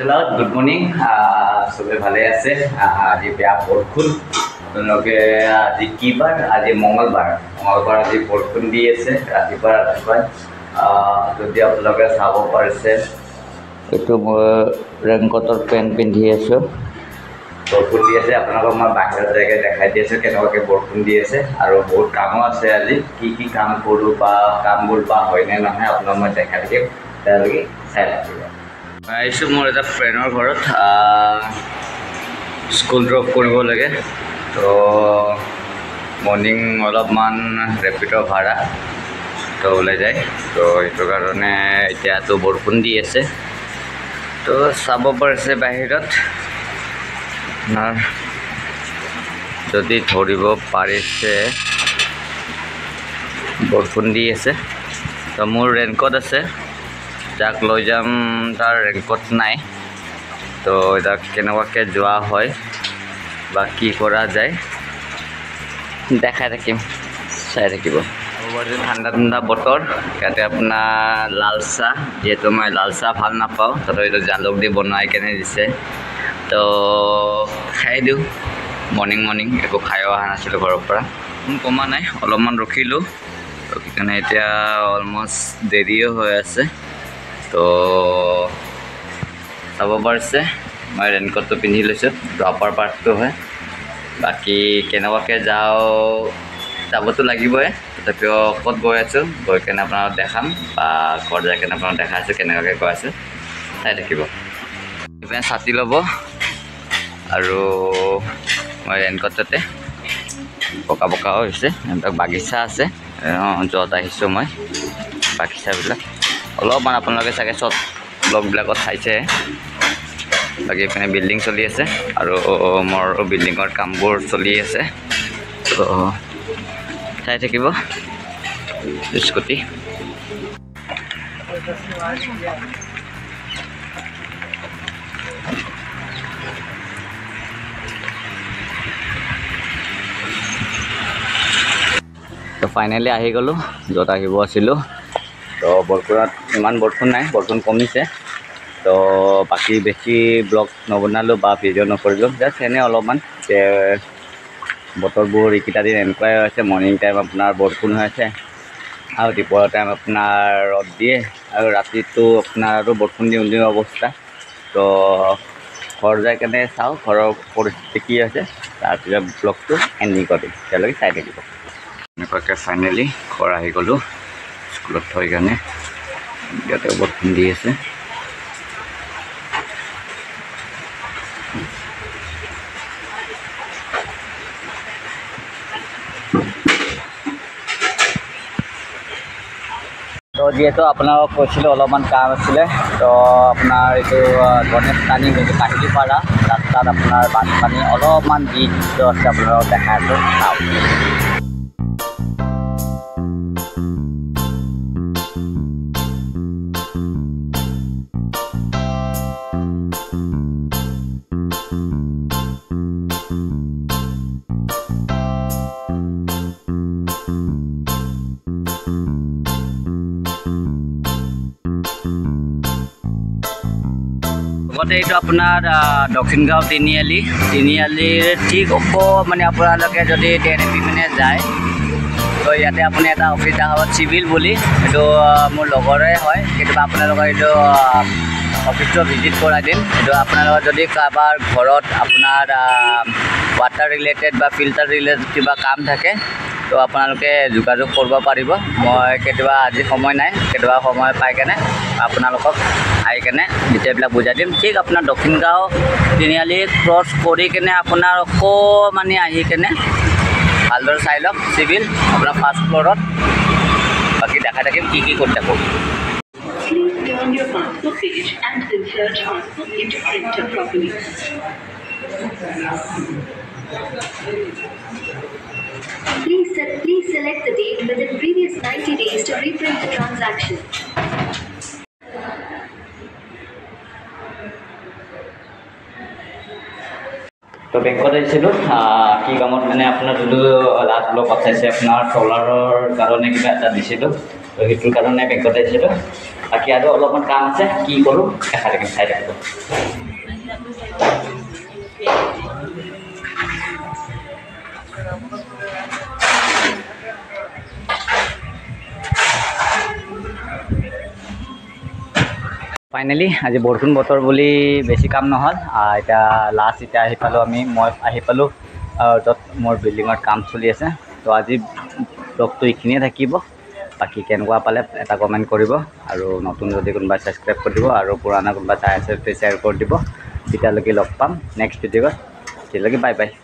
Hello, good morning. সবে ভালে আছে আজি বেয়া বৰষুণ তেওঁলোকে আজি কি বাৰ আজি মঙ্গলবাৰ আজি বৰষুণ দি আছে ৰাতিপুৱা যদি আপোনালোকে চাব পাৰিছে এইটো মই ৰেইনকোটৰ পেণ্ট পিন্ধি আছোঁ বৰষুণ দি আছে আপোনালোকক মই বাহিৰত জেগাত দেখাই দি আছোঁ কেনেকুৱাকৈ বৰষুণ দি আছে আৰু বহুত কামো আছে আজি কি কাম কৰোঁ বা কামবোৰ বা হয়নে নহয় আপোনাক মই দেখাই থাকিম তেওঁলোকে চাই থাকিব আহিছোঁ মোৰ এটা ফ্ৰেণ্ডৰ ঘৰত স্কুল ড্ৰপ কৰিব লাগে তো মৰ্ণিং অলপমান ৰেপিডৰ ভাড়া তো ওলাই যায় তো সেইটো কাৰণে এতিয়াতো বৰষুণ দি আছে তো চাব পাৰিছে বাহিৰত আপোনাৰ যদি ধৰিব পাৰিছে বৰষুণ দি আছে তো মোৰ ৰেইনকোট আছে যাক লৈ যাম তাৰ ৰেইনকোট নাই তো এটা কেনেকুৱাকৈ যোৱা হয় বা কি কৰা যায় দেখাই থাকিম চাই থাকিব ঠাণ্ডা ঠাণ্ডা বতৰ ইয়াতে আপোনাৰ লাল চাহ যিহেতু মই লাল চাহ ভাল নাপাওঁ তাতো এইটো জালুক দি বনাই কেনে দিছে তো খাই দিওঁ মৰ্ণিং একো খাই অহা নাছিলোঁ ঘৰৰ পৰা কমা নাই অলপমান ৰখিলোঁ ৰখি কেনে এতিয়া অলমষ্ট দেৰিও হৈ আছে তো চাব পাৰিছে মই ৰেইনকোটটো পিন্ধি লৈছোঁ ড্ৰপাৰ পাৰ্টটো হয় বাকী কেনেকুৱাকৈ যাবতো লাগিবই তথাপিও ক'ত গৈ আছোঁ গৈ কেনে আপোনালোকক দেখাম বা ঘৰত যাই কেনে আপোনালোকক দেখাই আছোঁ কেনেকুৱাকৈ গৈ আছোঁ চাই থাকিব ইপিনে ছাতি ল'ব আৰু মই ৰেইনকোটতে পকা হৈছে সিহঁতক বাগিচা আছে য'ত আহিছোঁ মই বাগিচাবিলাক অলপমান আপোনালোকে চাগে চব ব্লগবিলাকত চাইছে বাকী এইপিনে বিল্ডিং চলি আছে আৰু মোৰ বিল্ডিঙৰ কামবোৰ চলি আছে তো চাই থাকিব স্কুটি তো ফাইনেলি আহি গ'লোঁ য'ত আহিব আছিলোঁ তো বৰষুণত ইমান বৰষুণ নাই বৰষুণ কমিছে তো বাকী বেছি ব্লগ নবনালোঁ বা ভিডিঅ' নকৰিলোঁ জাষ্ট এনেই অলপমান বতৰবোৰ এইকেইটা দিন এনেকুৱাই হৈছে মৰ্ণিং টাইম আপোনাৰ বৰষুণ হৈ আছে আৰু দুপৰীয়া টাইম আপোনাৰ ৰ'দ দিয়ে আৰু ৰাতিটো আপোনাৰ আৰু বৰষুণ দিওঁ অৱস্থা তো ঘৰ যাই কেনে চাওঁ ঘৰৰ পৰিস্থিতি কি আছে তাৰপিছত ব্লগটো এণ্ডিং কৰিম তেওঁলোকে চাই থাকিব এনেকুৱাকৈ ফাইনেলি ঘৰ আহি গ'লোঁ স্কুলত থৈ কাৰণে ইয়াতে বৰষুণ দি আছে তো যিহেতু আপোনালোকক কৈছিলোঁ অলপমান কাম আছিলে তো আপোনাৰ এইটো গণেশ পানী কাহিলীপাৰা ৰাস্তাত আপোনাৰ বানপানী অলপমান দিশটো আছে আপোনালোকক দেখাই আছোঁ চাওক এইটো আপোনাৰ দক্ষিণ গাঁও তিনিআলিৰ ঠিক মানে আপোনালোকে যদি পিনে যায় তো ইয়াতে আপুনি এটা অফিচ দেখা পাব চিভিল বুলি এইটো মোৰ লগৰে হয় কেতিয়াবা আপোনালোকৰ এইটো অফিচটো ভিজিট কৰাই দিম এইটো আপোনালোকৰ যদি কাৰোবাৰ ঘৰত আপোনাৰ ৱাটাৰ ৰিলেটেড বা ফিল্টাৰ ৰিলেটেড কিবা কাম থাকে তো আপোনালোকে যোগাযোগ কৰিব পাৰিব মই কেতিয়াবা আজি সময় নাই কেতিয়াবা সময় পাই কেনে আপোনালোকক আহি কেনে ডিটেইলবিলাক বুজাই দিম ঠিক আপোনাৰ দক্ষিণ গাঁও তিনিআলি ক্ৰছ কৰি কেনে আপোনাৰ অকণমানি আহি কেনে ভালদৰে চাই লওক চিভিল আপোনাৰ ফাৰ্ষ্ট ফ্ল'ৰত বাকী দেখাই থাকিম কি কৰি থাকোঁ Please turn your passport page and insert passport into printer properly. Please select the date within previous 90 days to reprint the transaction. তো বেংকত আহিছিলোঁ কি কামত মানে আপোনাৰ যোনটো লাষ্ট ব্লগ পঠাইছে আপোনাৰ চ'লাৰৰ কাৰণে কিবা এটা দিছিলোঁ তো সেইটোৰ কাৰণে বেংকত আহিছিলোঁ বাকী আৰু অলপমান কাম আছে কি কৰোঁ দেখা থাকিম চাই থাকিব ফাইনেলি আজি বৰষুণ বতৰ বুলি বেছি কাম নহ'ল এতিয়া লাষ্ট এতিয়া আহি পালোঁ মই আহি পালোঁ য'ত মোৰ বিল্ডিঙৰ কাম চলি আছে তো আজি ব্লগটো এইখিনিয়ে থাকিব বাকী কেনেকুৱা পালে এটা কমেণ্ট কৰিব আৰু নতুন যদি কোনোবাই ছাবস্ক্ৰাইব কৰি দিব আৰু পুৰণা কোনোবা চাই আছে শ্বেয়াৰ কৰি দিব তেতিয়ালৈকে লগ পাম নেক্সট ভিডিঅ'ত তেতিয়ালৈকে বাই বাই